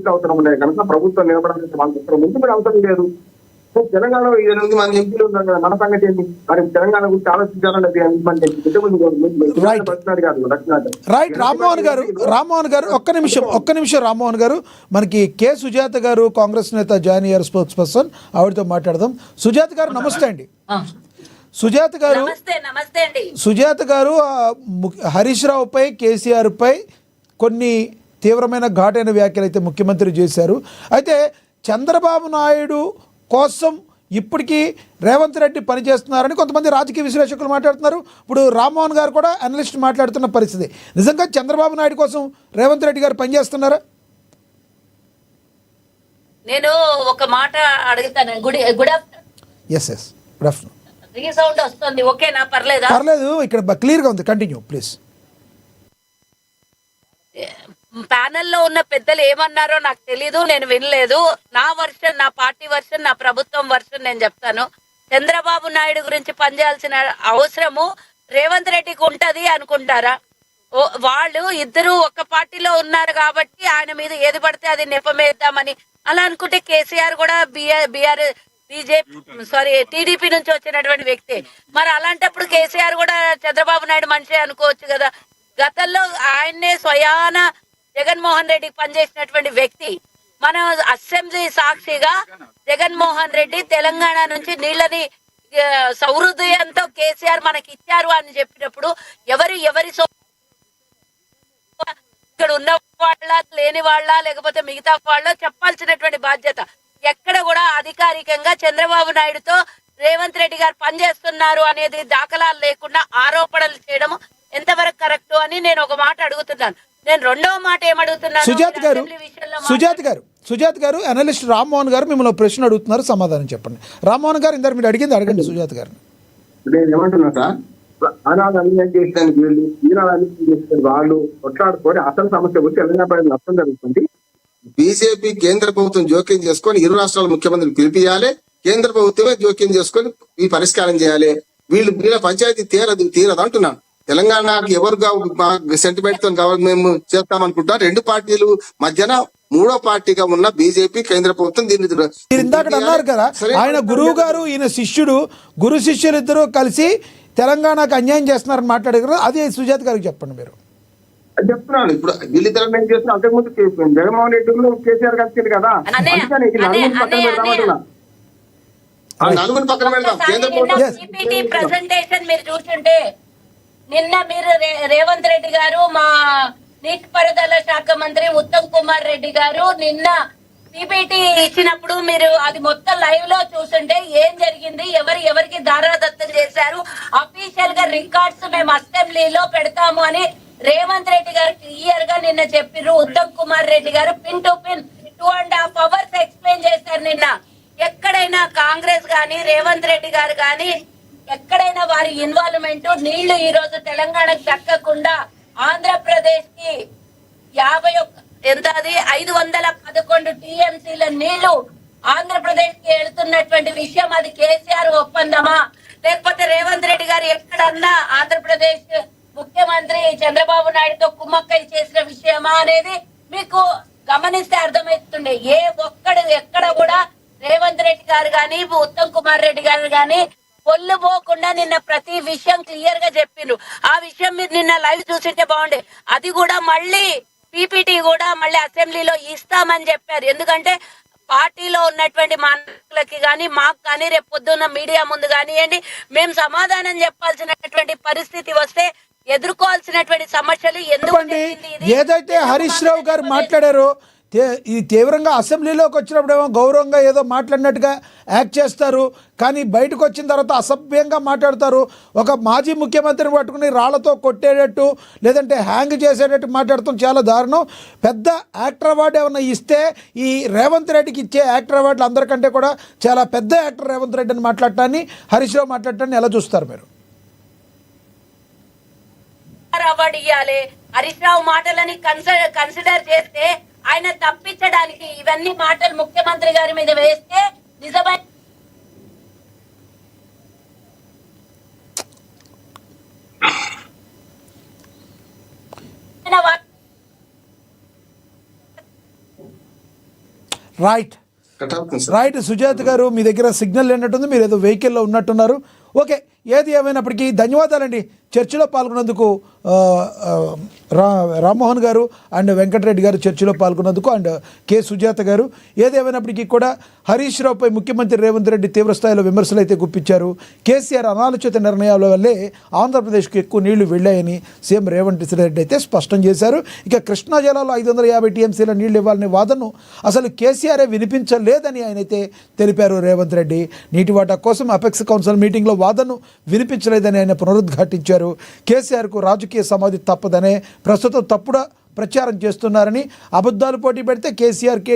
సీట్లు అవసరం ఉన్నాయి కనుక ప్రభుత్వం నిలబడాల్సిన వాళ్ళ అవసరం ముందు మీరు అవసరం లేదు. తెలంగాణలో 8 మంది ఎంపీలు ఉన్నారు కదా, మన సంగతి ఏంటి? మరి తెలంగాణ గురించి ఆలోచించాలని రైట్. రామ్మోహన్ గారు ఒక్క నిమిషం రామ్మోహన్ గారు, మనకి కె సుజాత గారు కాంగ్రెస్ నేత జాయిన్ అయ్యారు, స్పోక్స్ పర్సన్, ఆవిడతో మాట్లాడదాం. సుజాత గారు నమస్తే అండి. సుజాత గారు హరీష్ రావుపై, కేసీఆర్ పై కొన్ని తీవ్రమైన ఘాటైన వ్యాఖ్యలు అయితే ముఖ్యమంత్రి చేశారు. అయితే చంద్రబాబు నాయుడు కోసం ఇప్పటికీ రేవంత్ రెడ్డి పనిచేస్తున్నారని కొంతమంది రాజకీయ విశ్లేషకులు మాట్లాడుతున్నారు. ఇప్పుడు రామ్మోహన్ గారు కూడా అనలిస్ట్ మాట్లాడుతున్న పరిస్థితి. నిజంగా చంద్రబాబు నాయుడు కోసం రేవంత్ రెడ్డి గారు పనిచేస్తున్నారా? నేను ఒక మాట అడుగుతాను. Good afternoon. రీసౌండ్ వస్తుంది, ఓకేనా? పర్లేదు, ఇక్కడ క్లియర్గా ఉంది. Continue please. ప్యానెల్లో ఉన్న పెద్దలు ఏమన్నారో నాకు తెలీదు, నేను వినలేదు. నా వర్షన్, నా పార్టీ వర్షన్, నా ప్రభుత్వం వర్షన్ నేను చెప్తాను. చంద్రబాబు నాయుడు గురించి పనిచేయాల్సిన అవసరము రేవంత్ రెడ్డికి ఉంటది అనుకుంటారా? వాళ్ళు ఇద్దరు ఒక పార్టీలో ఉన్నారు కాబట్టి ఆయన మీద ఏది పడితే అది నెపమేద్దామని అలా అనుకుంటే కేసీఆర్ కూడా టీడీపీ నుంచి వచ్చినటువంటి వ్యక్తి. మరి అలాంటప్పుడు కేసీఆర్ కూడా చంద్రబాబు నాయుడు మనిషి అనుకోవచ్చు కదా. గతంలో ఆయన్నే స్వయాన జగన్మోహన్ రెడ్డికి పనిచేసినటువంటి వ్యక్తి. మన అసెంబ్లీ సాక్షిగా జగన్మోహన్ రెడ్డి తెలంగాణ నుంచి నీళ్ళని సౌహృదయంతో కేసీఆర్ మనకి ఇచ్చారు అని చెప్పినప్పుడు ఎవరి ఇక్కడ ఉన్న వాళ్ళ, లేని వాళ్ళ, లేకపోతే మిగతా వాళ్ళ చెప్పాల్సినటువంటి బాధ్యత. ఎక్కడ కూడా అధికారికంగా చంద్రబాబు నాయుడుతో రేవంత్ రెడ్డి గారు పనిచేస్తున్నారు అనేది దాఖలాలు లేకుండా ఆరోపణలు చేయడం ఎంతవరకు కరెక్ట్ అని నేను ఒక మాట అడుగుతున్నాను. నేను రెండవ మాట ఏమడుగుతున్నాను, సుజాత్ గారు అనలిస్ట్ రామ్మోహన్ గారు మిమ్మల్ని ప్రశ్న అడుగుతున్నారు, సమాధానం చెప్పండి. రామ్మోహన్ గారు ఇందరు మీరు అడిగింది అడగండి సుజాత్ గారిని. నేను ఏమంటున్నా సార్, ఆనాడు అన్యాయం చేసడానికి వీళ్ళు, ఈనాడు అన్యాయం చేసిన వాళ్ళు కొట్లాడుకొని అసలు సమస్య వచ్చి తెలంగాణ నష్టం జరుగుతుంది. బీజేపీ కేంద్ర ప్రభుత్వం జోక్యం చేసుకొని ఇరు రాష్ట్రాల ముఖ్యమంత్రిని పిలిపియాలి, కేంద్ర ప్రభుత్వమే జోక్యం చేసుకొని ఈ పరిష్కారం చేయాలి. వీళ్ళ పంచాయతీ తీరదు అంటున్నాను. తెలంగాణకి ఎవరు సెంటిమెంట్ తో మేము చేస్తామనుకుంటున్నాం. రెండు పార్టీలు మధ్యన మూడో పార్టీగా ఉన్న బీజేపీ కేంద్ర ప్రభుత్వం దీన్ని ఇందాక అన్నారు కదా, ఆయన గురువు గారు ఈయన శిష్యుడు, గురు శిష్యులు ఇద్దరు కలిసి తెలంగాణకు అన్యాయం చేస్తున్నారని మాట్లాడారు. అదే సుజాత్ గారికి చెప్పండి మీరు. చెప్తున్నాను. ఇప్పుడు వీళ్ళిద్దరు నేను చేస్తున్నా, అంతకుముందు జగన్మోహన్ రెడ్డి కేసీఆర్ కలిసింది కదా, అందుకని నలుగురు పక్కన పెడదాం. కేంద్ర ప్రభుత్వం ప్రెజెంటేషన్ మీరు చూస్తుంటే నిన్న మీరు రేవంత్ రెడ్డి గారు, మా నీటిపారుదల శాఖ మంత్రి ఉత్తమ్ కుమార్ రెడ్డి గారు నిన్న పీపీటీ ఇచ్చినప్పుడు మీరు అది మొత్తం లైవ్ లో చూస్తుంటే ఏం జరిగింది, ఎవరికి దారాదత్తం చేశారు, అఫీషియల్ గా రికార్డ్స్ మేము అసెంబ్లీలో పెడతాము అని రేవంత్ రెడ్డి గారు క్లియర్ గా నిన్న చెప్పారు. ఉత్తమ్ కుమార్ రెడ్డి గారు pin to pin 2.5 hours explain చేశారు నిన్న. ఎక్కడైనా కాంగ్రెస్ గాని రేవంత్ రెడ్డి గారు గాని ఎక్కడైనా వారి ఇన్వాల్వ్మెంట్, నీళ్లు ఈ రోజు తెలంగాణకు దక్కకుండా ఆంధ్రప్రదేశ్ కి 511 టీఎంసీల నీళ్లు ఆంధ్రప్రదేశ్ కి వెళుతున్నటువంటి విషయం, అది కేసీఆర్ ఒప్పందమా లేకపోతే రేవంత్ రెడ్డి గారు ఎక్కడన్నా ఆంధ్రప్రదేశ్ ముఖ్యమంత్రి చంద్రబాబు నాయుడుతో కుమ్మక్కై చేసిన విషయమా అనేది మీకు గమనిస్తే అర్థమవుతుండే. ఎక్కడ కూడా రేవంత్ రెడ్డి గారు గాని ఉత్తమ్ కుమార్ రెడ్డి గారు గాని పొల్లు పోకుండా నిన్న ప్రతి విషయం క్లియర్ గా చెప్పిండ్రు. ఆ విషయం మీరు నిన్న లైవ్ చూసింటే బాగుండే. అది కూడా మళ్ళీ పీపీటీ కూడా మళ్ళీ అసెంబ్లీలో ఇస్తామని చెప్పారు. ఎందుకంటే పార్టీలో ఉన్నటువంటి మానవులకి కానీ మాకు కానీ రేపు పొద్దున్న మీడియా ముందు కానివ్వండి మేము సమాధానం చెప్పాల్సినటువంటి పరిస్థితి వస్తే ఎదుర్కోవాల్సినటువంటి సమస్యలు ఎందుకు ఏదైతే హరీష్ రావు గారు మాట్లాడారో ఈ తీవ్రంగా అసెంబ్లీలోకి వచ్చినప్పుడేమో గౌరవంగా ఏదో మాట్లాడినట్టుగా యాక్ట్ చేస్తారు, కానీ బయటకు వచ్చిన తర్వాత అసభ్యంగా మాట్లాడతారు. ఒక మాజీ ముఖ్యమంత్రిని పట్టుకుని రాళ్లతో కొట్టేటట్టు లేదంటే హ్యాంగ్ చేసేటట్టు మాట్లాడటం చాలా దారుణం. పెద్ద యాక్టర్ అవార్డు ఏమన్నా ఇస్తే ఈ రేవంత్ రెడ్డికి ఇచ్చే యాక్టర్ అవార్డులు అందరికంటే కూడా చాలా పెద్ద యాక్టర్ రేవంత్ రెడ్డి అని మాట్లాడటాన్ని, హరీష్ రావు మాట్లాడటాన్ని ఎలా చూస్తారు మీరు? అవార్డు ఇవ్వాలి. హరీష్ రావు మాటలని కన్సిడర్ చేస్తే ఆయన తప్పించడానికి ఇవన్నీ మాటలు ముఖ్యమంత్రి గారి మీద వేస్తే నిజమైన రైట్ కట్ అవుతుంది సార్. రైట్ సుజాత గారు, మీ దగ్గర సిగ్నల్ లేనట్టుంది, మీరు ఏదో వెహికల్లో ఉన్నట్టున్నారు. ఓకే, ఏది ఏమైనప్పటికీ ధన్యవాదాలండి చర్చలో పాల్గొన్నందుకు. రామ్మోహన్ గారు అండ్ వెంకటరెడ్డి గారు చర్చలో పాల్గొన్నందుకు, అండ్ కె సుజాత గారు. ఏదేమైనప్పటికీ కూడా హరీష్ రావుపై ముఖ్యమంత్రి రేవంత్ రెడ్డి తీవ్రస్థాయిలో విమర్శలు అయితే గుప్పించారు. కేసీఆర్ అనాలోచిత నిర్ణయాల వల్లే ఆంధ్రప్రదేశ్కు ఎక్కువ నీళ్లు వెళ్ళాయని సీఎం రేవంత్ రెడ్డి అయితే స్పష్టం చేశారు. ఇక కృష్ణా జిల్లాలో 550 టీఎంసీల నీళ్లు ఇవ్వాలనే వాదనను అసలు కేసీఆరే వినిపించలేదని ఆయన అయితే తెలిపారు రేవంత్ రెడ్డి. నీటి వాటా కోసం అపెక్స్ కౌన్సిల్ మీటింగ్లో వాదనను వినిపించలేదని ఆయన పునరుద్ఘాటించారు. కేసీఆర్కు రాజకీయ సమాధి తప్పదనే, ప్రస్తుతం తప్పుడు ప్రచారం చేస్తున్నారని, అబద్ధాలు పోటీ పెడితే కేసీఆర్